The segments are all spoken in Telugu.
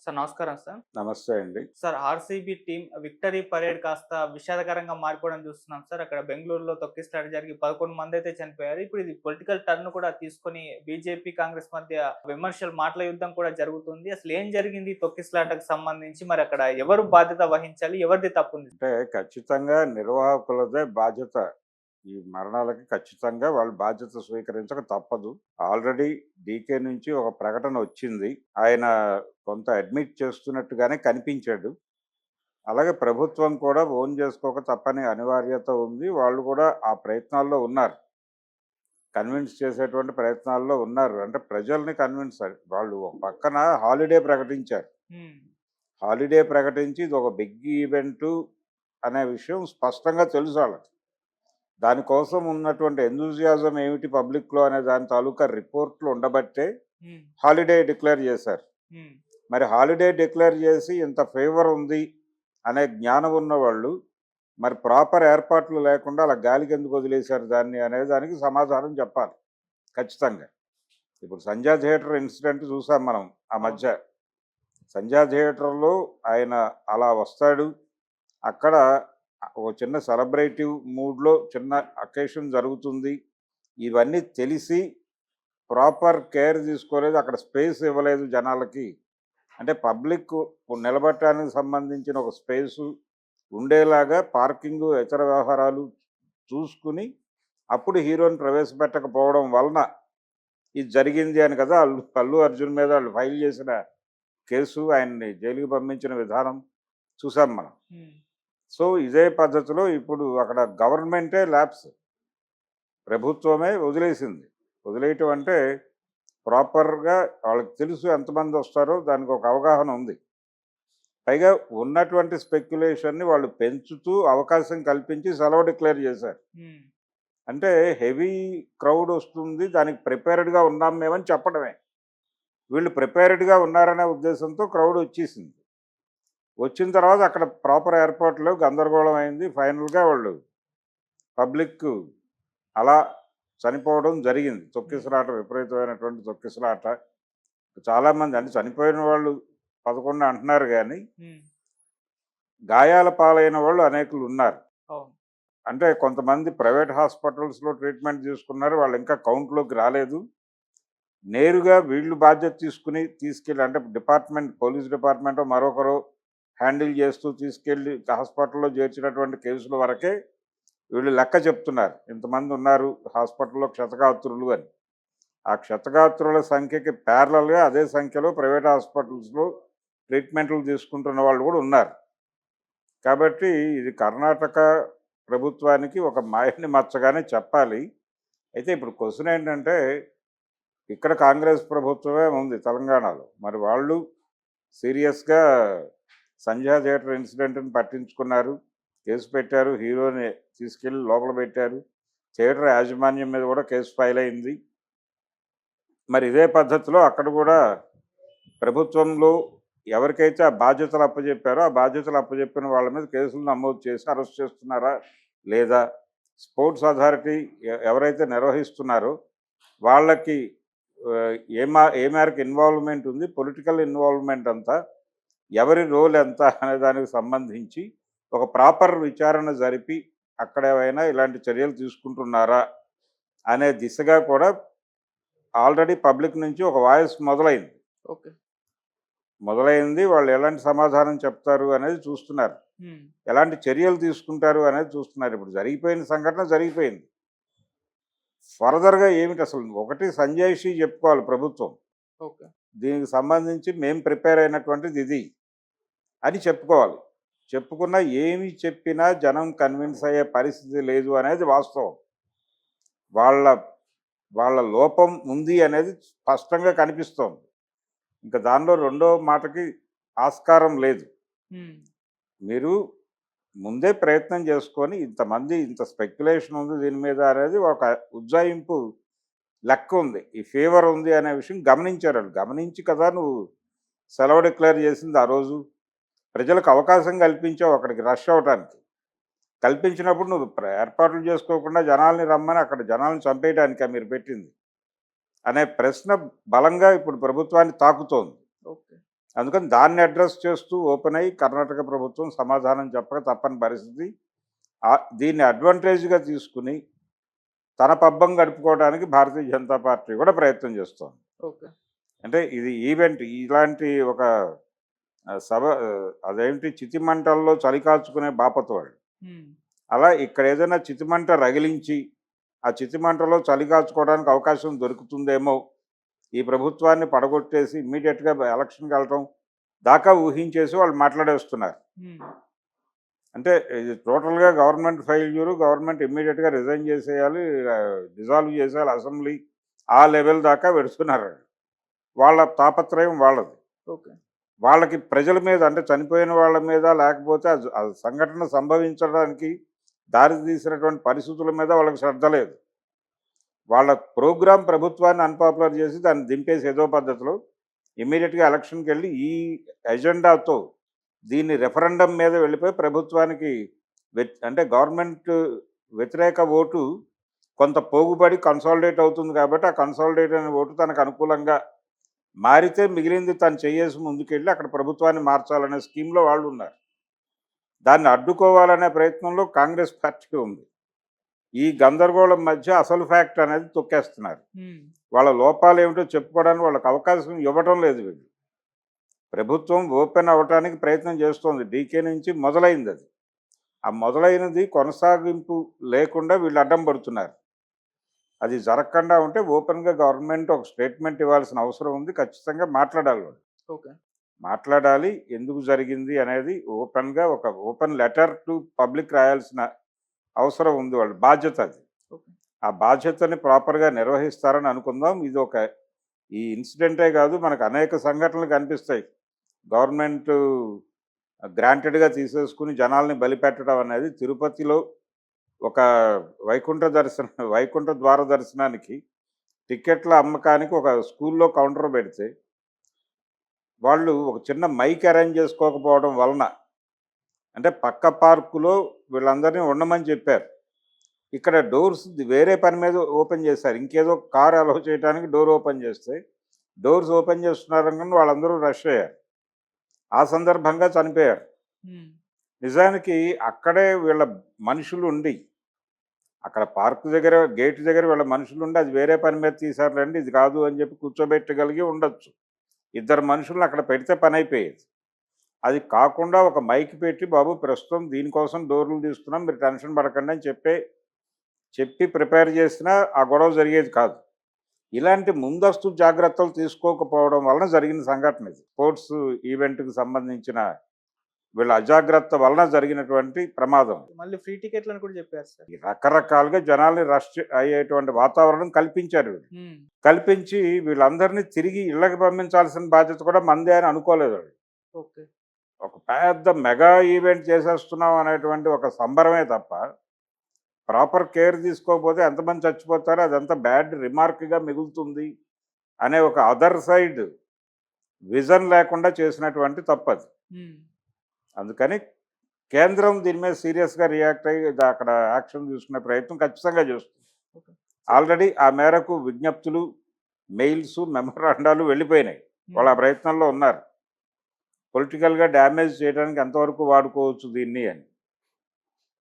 సార్ నమస్కారం సార్. నమస్తే అండి. Sir RCB team victory parade కాస్త విషాదకరంగా మారిపోవడం చూస్తున్నాం సార్. అక్కడ బెంగుళూరులో తొక్కిసలాట జరిగి 11 మందైతే చనిపోయారు. ఇప్పుడు ఇది పొలిటికల్ టర్న్ కూడా తీసుకొని బీజేపీ, కాంగ్రెస్ మధ్య విమర్శలు, మాటల యుద్ధం కూడా జరుగుతుంది. అసలు ఏం జరిగింది ఈ తొక్కిసలాటకు సంబంధించి? మరి అక్కడ ఎవరు బాధ్యత వహించాలి? ఎవరిది తప్పుంది? అంటే ఖచ్చితంగా నిర్వాహకులదే బాధ్యత. ఈ మరణాలకి ఖచ్చితంగా వాళ్ళు బాధ్యత స్వీకరించక తప్పదు. ఆల్రెడీ డీకే నుంచి ఒక ప్రకటన వచ్చింది. ఆయన కొంత అడ్మిట్ చేస్తున్నట్టుగానే కనిపించాడు. అలాగే ప్రభుత్వం కూడా ఓన్ చేసుకోక తప్పని అనివార్యత ఉంది. వాళ్ళు కూడా ఆ ప్రయత్నాల్లో ఉన్నారు. కన్విన్స్ చేసేటువంటి ప్రయత్నాల్లో ఉన్నారు. అంటే ప్రజల్ని కన్విన్స్ వాళ్ళు ఒక పక్కన హాలిడే ప్రకటించారు. హ్మ్. హాలిడే ప్రకటించి ఇదొక బిగ్ ఈవెంటు అనే విషయం స్పష్టంగా తెలుసు వాళ్ళకి. దానికోసం ఉన్నటువంటి ఎంథూసియాజం ఏమిటి పబ్లిక్‌లో అనే దాని తాలూకా రిపోర్ట్‌లు ఉండబట్టే హ్మ్. హాలిడే డిక్లేర్ చేశారు. హ్మ్. మరి హాలిడే డిక్లేర్ చేసి ఇంత ఫేవర్ ఉంది అనే జ్ఞానం ఉన్నవాళ్ళు మరి ప్రాపర్ ఏర్పాట్లు లేకుండా అలా గాలికెందుకు వదిలేశారు దాన్ని అనే దానికి సమాధానం చెప్పాలి ఖచ్చితంగా. ఇప్పుడు సంధ్యా థియేటర్ ఇన్సిడెంట్ చూసాం మనం ఆ అవును. మధ్య. సంధ్యా థియేటర్‌లో ఆయన అలా వస్తాడు. అక్కడ ఓ చిన్న సెలబ్రేటివ్ మూడ్‌లో చిన్న అకేషన్ జరుగుతుంది. ఇవన్నీ తెలిసి ప్రాపర్ కేర్ తీసుకోలేదు. అక్కడ స్పేస్ ఇవ్వలేదు జనాలకి. అంటే పబ్లిక్ నిలబడటానికి సంబంధించిన ఒక స్పేసు ఉండేలాగా పార్కింగు, ఇతర వ్యవహారాలు చూసుకుని అప్పుడు హీరోని ప్రవేశపెట్టకపోవడం వలన ఇది జరిగింది అని కదా అల్లు అల్లు అర్జున్ మీద వాళ్ళు ఫైల్ చేసిన కేసు, ఆయన్ని జైలుకి పంపించిన విధానం చూసాం మనం. హ్మ్. సో, ఇదే పద్ధతిలో ఇప్పుడు అక్కడ గవర్నమెంటే ల్యాప్స్. ప్రభుత్వమే వదిలేసింది. వదిలేయటం అంటే ప్రాపర్‌గా వాళ్ళకి తెలుసు ఎంతమందొస్తారో దానికి ఒక అవగాహన ఉంది. పైగా ఉన్నటువంటి స్పెక్యులేషన్‌ని వాళ్ళు పెంచుతూ అవకాశం కల్పించి సెలవు డిక్లేర్ చేశారు. హ్మ్. అంటే హెవీ క్రౌడ్ వస్తుంది. దానికి ప్రిపేర్డ్‌గా ఉన్నాం మేమని చెప్పడమే. వీళ్ళు ప్రిపేర్డ్‌గా ఉన్నారనే ఉద్దేశంతో క్రౌడ్ వచ్చేసింది. వచ్చిన తర్వాత అక్కడ ప్రాపర్ ఏర్పాట్లు గందరగోళం అయింది. ఫైనల్‌గా వాళ్ళు పబ్లిక్ అలా చనిపోవడం జరిగింది. హ్మ్. తొక్కిసలాట విపరీతమైనటువంటి తొక్కిసలాట. చాలామంది అంటే చనిపోయిన వాళ్ళు 11 అంటున్నారు గానీ, హ్మ్. గాయాల పాలైన వాళ్ళు అనేకులున్నారు. అవును. అంటే కొంతమంది ప్రైవేట్ హాస్పిటల్స్‌లో ట్రీట్మెంట్ తీసుకున్నారు. వాళ్ళు ఇంకా కౌంట్‌లోకి రాలేదు. నేరుగా వీళ్ళు బాధ్యత తీసుకెళ్ళి అంటే పోలీస్ డిపార్ట్‌మెంటో మరొకరో హ్యాండిల్ చేస్తూ తీసుకెళ్ళి హాస్పిటల్‌లో చేర్చినటువంటి కేసుల వరకే వీళ్ళు లెక్క చెప్తున్నారు. ఇంతమంది ఉన్నారు హాస్పిటల్‌లో క్షతగాత్రులు అని. ఆ క్షతగాత్రుల సంఖ్యకి ప్యారలల్‌గా అదే సంఖ్యలో ప్రైవేట్ హాస్పిటల్స్‌లో ట్రీట్మెంట్లు తీసుకుంటున్న వాళ్ళు కూడా ఉన్నారు. కాబట్టి ఇది కర్ణాటక ప్రభుత్వానికి ఒక మాయని మచ్చగానే చెప్పాలి. అయితే ఇప్పుడు క్వెషన్ ఏంటంటే, ఇక్కడ కాంగ్రెస్ ప్రభుత్వమే ఉంది తెలంగాణలో. మరి వాళ్ళు సీరియస్‌గా సంధ్యా థియేటర్ ఇన్సిడెంట్‌ని పట్టించుకున్నారు. కేసు పెట్టారు. హీరోని తీసుకెళ్ళి లోపల పెట్టారు. థియేటర్ యాజమాన్యం మీద కూడా కేసు ఫైల్ అయింది. మరి ఇదే పద్ధతిలో అక్కడ కూడా ప్రభుత్వంలో ఎవరికైతే ఆ బాధ్యతలు అప్పజెప్పారో, ఆ బాధ్యతలు అప్పజెప్పిన వాళ్ళ మీద కేసులు నమోదు చేసి అరెస్ట్ చేస్తున్నారా? లేదా? స్పోర్ట్స్ అథారిటీ ఎవరైతే నిర్వహిస్తున్నారో వాళ్ళకి ఏ మేరకు ఇన్వాల్వ్‌మెంట్ ఉంది? పొలిటికల్ ఇన్వాల్వ్‌మెంట్ ఎంత? ఎవరి రోల్ ఎంత? అనే దానికి సంబంధించి ఒక ప్రాపర్ విచారణ జరిపి అక్కడ ఏవైనా ఇలాంటి చర్యలు తీసుకుంటున్నారా? అనే దిశగా కూడా ఆల్రెడీ పబ్లిక్ నుంచి ఒక వాయిస్ మొదలైంది. ఓకే. వాళ్ళు ఎలాంటి సమాధానం చెప్తారు అనేది చూస్తున్నారు. హ్మ్. ఎలాంటి చర్యలు తీసుకుంటారు అనేది చూస్తున్నారు. ఇప్పుడు జరిగిపోయిన సంఘటన జరిగిపోయింది. ఫర్దర్‌గా ఏమిటి అసలు? ఒకటి సంజాయిషీ చెప్పుకోవాలి ప్రభుత్వం. ఓకే. దీనికి సంబంధించి మేము ప్రిపేర్ అయినటువంటిది ఇది అని చెప్పుకోవాలి. చెప్పుకున్నా ఏమి చెప్పినా జనం కన్విన్స్ అయ్యే పరిస్థితి లేదు అనేది వాస్తవం. వాళ్ళ వాళ్ళ లోపం ఉంది అనేది స్పష్టంగా కనిపిస్తోంది. ఇంక దానిలో రెండో మాటకి ఆస్కారం లేదు. హ్మ్. మీరు ముందే ప్రయత్నం చేసుకొని ఇంతమంది ఇంత స్పెక్యులేషన్ ఉంది దీని మీద అనేది ఒక ఉజ్జాయింపు లెక్క ఉంది. ఈ ఫీవర్ ఉంది అనే విషయం గమనించారు ఆళ్ళు. గమనించి కదా నువ్వు సెలవు డిక్లేర్ చేసింది ఆ రోజు. ప్రజలకు అవకాశం కల్పించావు అక్కడికి రష్ అవ్వటానికి. కల్పించినప్పుడు నువ్వు ఏర్పాట్లు చేసుకోకుండా జనాల్ని రమ్మని అక్కడ జనాల్ని చంపేయడానికా మీరు పెట్టింది? అనే ప్రశ్న బలంగా ఇప్పుడు ప్రభుత్వాన్ని తాకుతోంది. ఓకే. అందుకని దాన్ని అడ్రస్ చేస్తూ ఓపెన్ అయ్యి కర్ణాటక ప్రభుత్వం సమాధానం చెప్పక తప్పని పరిస్థితి. దీన్ని అడ్వాంటేజ్గా తీసుకుని తన పబ్బం గడుపుకోవడానికి భారతీయ జనతా పార్టీ కూడా ప్రయత్నం చేస్తోంది. ఓకే. అంటే ఇది ఈవెంట్ ఇలాంటి ఒక సభ అదేంటి చితిమంటల్లో చలి కాచుకునే బాపత వాళ్ళు. హ్మ్. అలా ఇక్కడ ఏదైనా చితిమంట రగిలించి ఆ చితిమంటలో చలి కాచుకోవడానికి అవకాశం దొరుకుతుందేమో, ఈ ప్రభుత్వాన్ని పడగొట్టేసి ఇమ్మీడియట్గా ఎలక్షన్కి వెళ్ళటం దాకా ఊహించేసి వాళ్ళు మాట్లాడేస్తున్నారు. హ్మ్. అంటే ఇది టోటల్గా గవర్నమెంట్ ఫెయిల్యూరు, గవర్నమెంట్ ఇమ్మీడియట్గా రిజైన్ చేసేయాలి, డిజాల్వ్ చేసేయాలి అసెంబ్లీ, ఆ లెవెల్ దాకా పెడుతున్నారు. వాళ్ళ తాపత్రయం వాళ్ళది. ఓకే. వాళ్ళకి ప్రజల మీద అంటే చనిపోయిన వాళ్ళ మీద లేకపోతే ఆ సంఘటన సంభవించడానికి దారితీసినటువంటి పరిస్థితుల మీద వాళ్ళకి శ్రద్ధ లేదు. వాళ్ళ ప్రోగ్రాం ప్రభుత్వాన్ని అన్పాపులర్ చేసి దాన్ని దింపేసి ఏదో పద్ధతిలో ఇమ్మీడియట్గా ఎలక్షన్కి వెళ్ళి ఈ ఎజెండాతో దీన్ని రెఫరెండం మీద వెళ్ళిపోయి ప్రభుత్వానికి అంటే గవర్నమెంట్ వ్యతిరేక ఓటు కొంత పోగుబడి కన్సాలిడేట్ అవుతుంది కాబట్టి ఆ కన్సాలిడేట్ అనే ఓటు తనకు అనుకూలంగా మారితే మిగిలింది తను చేయేసి ముందుకెళ్ళి అక్కడ ప్రభుత్వాన్ని మార్చాలనే స్కీమ్లో వాళ్ళు ఉన్నారు. దాన్ని అడ్డుకోవాలనే ప్రయత్నంలో కాంగ్రెస్ పార్టీ ఉంది. ఈ గందరగోళం మధ్య అసలు ఫ్యాక్ట్ అనేది తొక్కేస్తున్నారు. వాళ్ళ లోపాలు ఏమిటో చెప్పుకోవడానికి వాళ్ళకి అవకాశం ఇవ్వటం లేదు. వీళ్ళు ప్రభుత్వం ఓపెన్ అవ్వటానికి ప్రయత్నం చేస్తోంది. డీకే నుంచి మొదలైంది అది. ఆ మొదలైనది కొనసాగింపు లేకుండా వీళ్ళు అడ్డం పడుతున్నారు. అది జరగకుండా ఉంటే ఓపెన్గా గవర్నమెంట్ ఒక స్టేట్మెంట్ ఇవ్వాల్సిన అవసరం ఉంది. ఖచ్చితంగా మాట్లాడాలి వాళ్ళు. ఓకే. మాట్లాడాలి, ఎందుకు జరిగింది అనేది ఓపెన్గా ఒక ఓపెన్ లెటర్ టు పబ్లిక్ రాయాల్సిన అవసరం ఉంది. వాళ్ళ బాధ్యత అది. ఆ బాధ్యతని ప్రాపర్గా నిర్వహిస్తారని అనుకుందాం. ఇది ఒక ఈ ఇన్సిడెంటే కాదు, మనకు అనేక సంఘటనలు కనిపిస్తాయి. గవర్నమెంట్ గ్రాంటెడ్గా తీసేసుకుని జనాల్ని బలిపెట్టడం అనేది. తిరుపతిలో ఒక వైకుంఠ ద్వార దర్శనానికి టికెట్ల అమ్మకానికి ఒక స్కూల్లో కౌంటర్ పెడితే వాళ్ళు ఒక చిన్న మైక్ అరేంజ్ చేసుకోకపోవడం వలన, అంటే పక్క పార్కులో వీళ్ళందరినీ ఉండమని చెప్పారు. ఇక్కడ డోర్స్ వేరే పని మీద ఓపెన్ చేశారు. ఇంకేదో కార్ అలౌ చేయడానికి డోర్ ఓపెన్ చేస్తే డోర్స్ ఓపెన్ చేస్తున్నారనుకుని వాళ్ళందరూ రష్ అయ్యారు. ఆ సందర్భంగా చనిపోయారు. నిజానికి అక్కడే వీళ్ళ మనుషులు ఉండి, అక్కడ పార్కు దగ్గర గేట్ దగ్గర వీళ్ళ మనుషులు ఉండి అది వేరే పని మీద తీశారులేండి, ఇది కాదు అని చెప్పి కూర్చోబెట్టగలిగి ఉండొచ్చు. ఇద్దరు మనుషులను అక్కడ పెడితే పని అయిపోయేది. అది కాకుండా ఒక మైక్ పెట్టి, బాబు ప్రస్తుతం దీనికోసం డోర్లు తీస్తున్నాం, మీరు టెన్షన్ పడకండి అని చెప్పి ప్రిపేర్ చేసినా ఆ గొడవ జరిగేది కాదు. ఇలాంటి ముందస్తు జాగ్రత్తలు తీసుకోకపోవడం వలన జరిగిన సంఘటన ఇది. స్పోర్ట్స్ ఈవెంట్కి సంబంధించిన వీళ్ళ అజాగ్రత్త వలన జరిగినటువంటి ప్రమాదం. మళ్ళీ ఫ్రీ టికెట్లను కూడా చెప్పారు సార్. రకరకాలుగా జనాల్ని రష్ అయ్యేటువంటి వాతావరణం కల్పించారు. కల్పించి వీళ్ళందరినీ తిరిగి ఇళ్ళకి పంపించాల్సిన బాధ్యత కూడా మందే అని అనుకోలేదు. ఓకే. ఒక పెద్ద మెగా ఈవెంట్ చేసేస్తున్నాం అనేటువంటి ఒక సంబరమే తప్ప ప్రాపర్ కేర్ తీసుకోకపోతే ఎంతమంది చచ్చిపోతారో అదంతా బ్యాడ్ రిమార్క్గా మిగులుతుంది అనే ఒక అదర్ సైడ్ విజన్ లేకుండా చేసినటువంటి తప్పది. అందుకని కేంద్రం దీని మీద సీరియస్గా రియాక్ట్ అయ్యి అక్కడ యాక్షన్ తీసుకునే ప్రయత్నం ఖచ్చితంగా చేస్తుంది. ఆల్రెడీ ఆ మేరకు విజ్ఞప్తులు, మెయిల్స్, మెమోరాండాలు వెళ్ళిపోయినాయి. వాళ్ళు ఆ ప్రయత్నంలో ఉన్నారు. పొలిటికల్గా డ్యామేజ్ చేయడానికి ఎంతవరకు వాడుకోవచ్చు దీన్ని అని.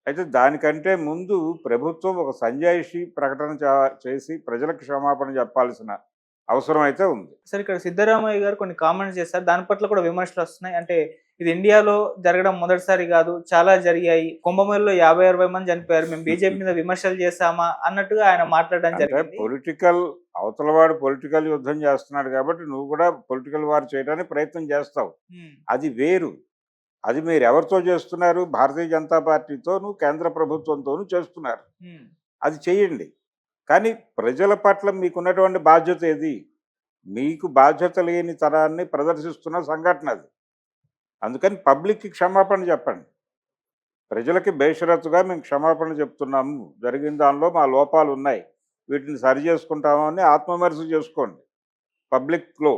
అయితే దానికంటే ముందు ప్రభుత్వం ఒక సంజాయిషి ప్రకటన చేసి ప్రజలకు క్షమాపణ చెప్పాల్సిన అవసరం అయితే ఉంది. సార్, ఇక్కడ సిద్ధరామయ్య గారు కొన్ని కామెంట్స్ చేశారు. దాని పట్ల కూడా విమర్శలు వస్తున్నాయి. అంటే ఇది ఇండియాలో జరగడం మొదటిసారి కాదు, చాలా జరిగాయి. కుంభమేళలో 50-60 మంది చనిపోయారు, మేము బీజేపీ మీద విమర్శలు చేశామా అన్నట్టుగా ఆయన మాట్లాడడం జరిగింది. అవతలవాడు పొలిటికల్ యుద్ధం చేస్తున్నాడు కాబట్టి నువ్వు కూడా పొలిటికల్ వార్ చేయడానికి ప్రయత్నం చేస్తావు. అది వేరు. అది మీరు ఎవరితో చేస్తున్నారు? భారతీయ జనతా పార్టీతోనూ కేంద్ర ప్రభుత్వంతోనూ చేస్తున్నారు. అది చేయండి. కానీ ప్రజల పట్ల మీకున్నటువంటి బాధ్యత ఏది? మీకు బాధ్యత లేని తరాన్ని ప్రదర్శిస్తున్న సంఘటన అది. అందుకని పబ్లిక్కి క్షమాపణ చెప్పండి. ప్రజలకి బేషరతుగా మేము క్షమాపణ చెప్తున్నాము, జరిగిన దానిలో మా లోపాలు ఉన్నాయి, వీటిని సరి చేసుకుంటామని ఆత్మవిమర్శ చేసుకోండి. పబ్లిక్లో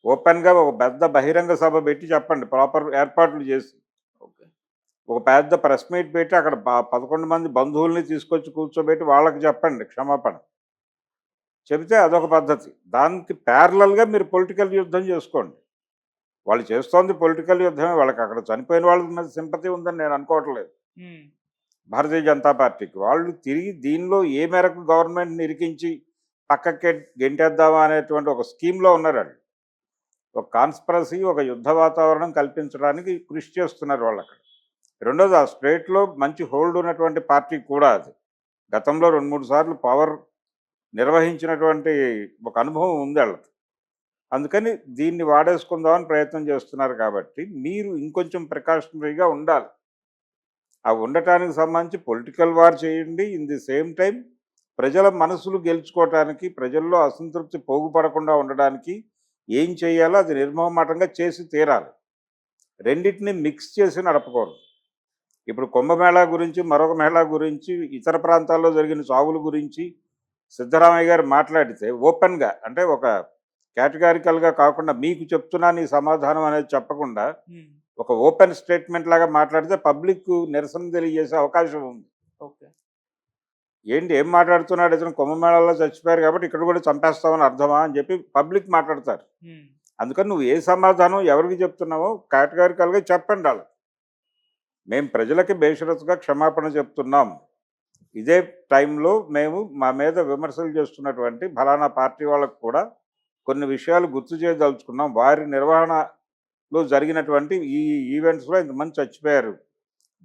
ఓపెన్గా ఒక పెద్ద బహిరంగ సభ పెట్టి చెప్పండి, ప్రాపర్ ఏర్పాట్లు చేసి. ఒక పెద్ద ప్రెస్ మీట్ పెట్టి అక్కడ 11 మంది బంధువుల్ని తీసుకొచ్చి కూర్చోబెట్టి వాళ్ళకి చెప్పండి క్షమాపణ. చెబితే అదొక పద్ధతి. దానికి ప్యారలల్గా మీరు పొలిటికల్ యుద్ధం చేసుకోండి. వాళ్ళు చేస్తోంది పొలిటికల్ యుద్ధమే. వాళ్ళకి అక్కడ చనిపోయిన వాళ్ళ మీద సింపతి ఉందని నేను అనుకోవట్లేదు ఉమ్, భారతీయ జనతా పార్టీకి. వాళ్ళు తిరిగి దీనిలో ఏ మేరకు గవర్నమెంట్‌ని ఇరికించి పక్కకి గెంటేద్దామా అనేటువంటి ఒక స్కీమ్‌లో ఉన్నారండి. ఒక కాన్స్పిరసీ, ఒక యుద్ధ వాతావరణం కల్పించడానికి కృషి చేస్తున్నారు వాళ్ళక్కడ. రెండోది ఆ స్టేట్‌లో మంచి హోల్డ్ ఉన్నటువంటి పార్టీ కూడా అది. గతంలో 2, 3 సార్లు పవర్ నిర్వహించినటువంటి ఒక అనుభవం ఉంది ఆళ్ళకి. అందుకని దీన్ని వాడేసుకుందామని ప్రయత్నం చేస్తున్నారు కాబట్టి, మీరు ఇంకొంచెం ప్రికాషనరీగా ఉండాలి. ఆ ఉండటానికి సంబంధించి పొలిటికల్ వార్ చేయండి. ఇన్ ది సేమ్ టైమ్ ప్రజల మనసులు గెలుచుకోవటానికి, ప్రజల్లో అసంతృప్తి పోగుపడకుండా ఉండడానికి ఏం చేయాలో అది నిర్మోహమాటంగా చేసి తీరాలి. రెండిటిని మిక్స్ చేసి నడపకూడదు. ఇప్పుడు కుంభమేళా గురించి, మరొక మేళా గురించి, ఇతర ప్రాంతాల్లో జరిగిన చావుల గురించి సిద్ధరామయ్య గారు మాట్లాడితే ఓపెన్‌గా, అంటే ఒక కేటగారికల్‌గా కాకుండా మీకు చెప్తున్నాను ఈ సమాధానం అనేది చెప్పకుండా ఉమ్, ఒక ఓపెన్ స్టేట్మెంట్ లాగా మాట్లాడితే పబ్లిక్ నిరసన తెలియజేసే అవకాశం ఉంది. ఓకే. ఏంటి ఏం మాట్లాడుతున్నాడు ఇతను, కుంభమేళాలో చచ్చిపోయారు కాబట్టి ఇక్కడ కూడా చంపేస్తామని అర్థమా అని చెప్పి పబ్లిక్ మాట్లాడతారు. ఉమ్, అందుకని నువ్వు ఏ సమాధానం ఎవరికి చెప్తున్నావో కేటగారికల్‌గా చెప్పండి ఆళ్ళకి. మేము ప్రజలకి బేషరతుగా క్షమాపణ చెప్తున్నాం. ఇదే టైంలో మేము మా మీద విమర్శలు చేస్తున్నటువంటి ఫలానా పార్టీ వాళ్ళకు కూడా కొన్ని విషయాలు గుర్తు చేయదలుచుకున్నాం. వారి నిర్వహణలో జరిగినటువంటి ఈ ఈవెంట్స్‌లో ఇంతమంది చచ్చిపోయారు.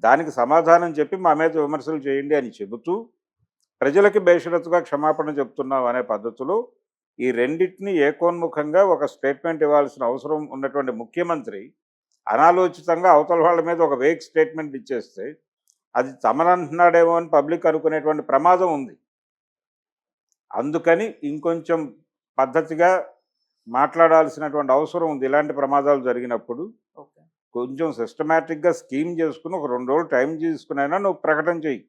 దానికి సమాధానం చెప్పి మా మీద విమర్శలు చేయండి అని చెబుతూ, ప్రజలకి బేషరతుగా క్షమాపణ చెప్తున్నాం అనే పద్ధతిలో ఈ రెండిటిని ఏకోన్ముఖంగా ఒక స్టేట్మెంట్ ఇవ్వాల్సిన అవసరం ఉన్నటువంటి ముఖ్యమంత్రి అనాలోచితంగా అవతల వాళ్ళ మీద ఒక వేగ్ స్టేట్మెంట్ ఇచ్చేస్తే అది తమనంటున్నాడేమో అని పబ్లిక్ అనుకునేటువంటి ప్రమాదం ఉంది. అందుకని ఇంకొంచెం పద్ధతిగా మాట్లాడాల్సినటువంటి అవసరం ఉంది. ఇలాంటి ప్రమాదాలు జరిగినప్పుడు ఓకే. కొంచెం సిస్టమాటిక్‌గా స్కీమ్ చేసుకొని ఒక 2 రోజులు టైం తీసుకునైనా నువ్వు ప్రకటన చెయ్యి.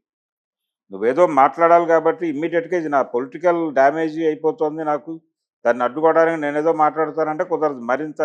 నువ్వేదో మాట్లాడాలి కాబట్టి ఇమ్మీడియేట్‌గా ఇది నా పొలిటికల్ డ్యామేజీ అయిపోతుంది నాకు, దాన్ని అడ్డుకోవడానికి నేనేదో మాట్లాడతానంటే కుదరదు. మరింత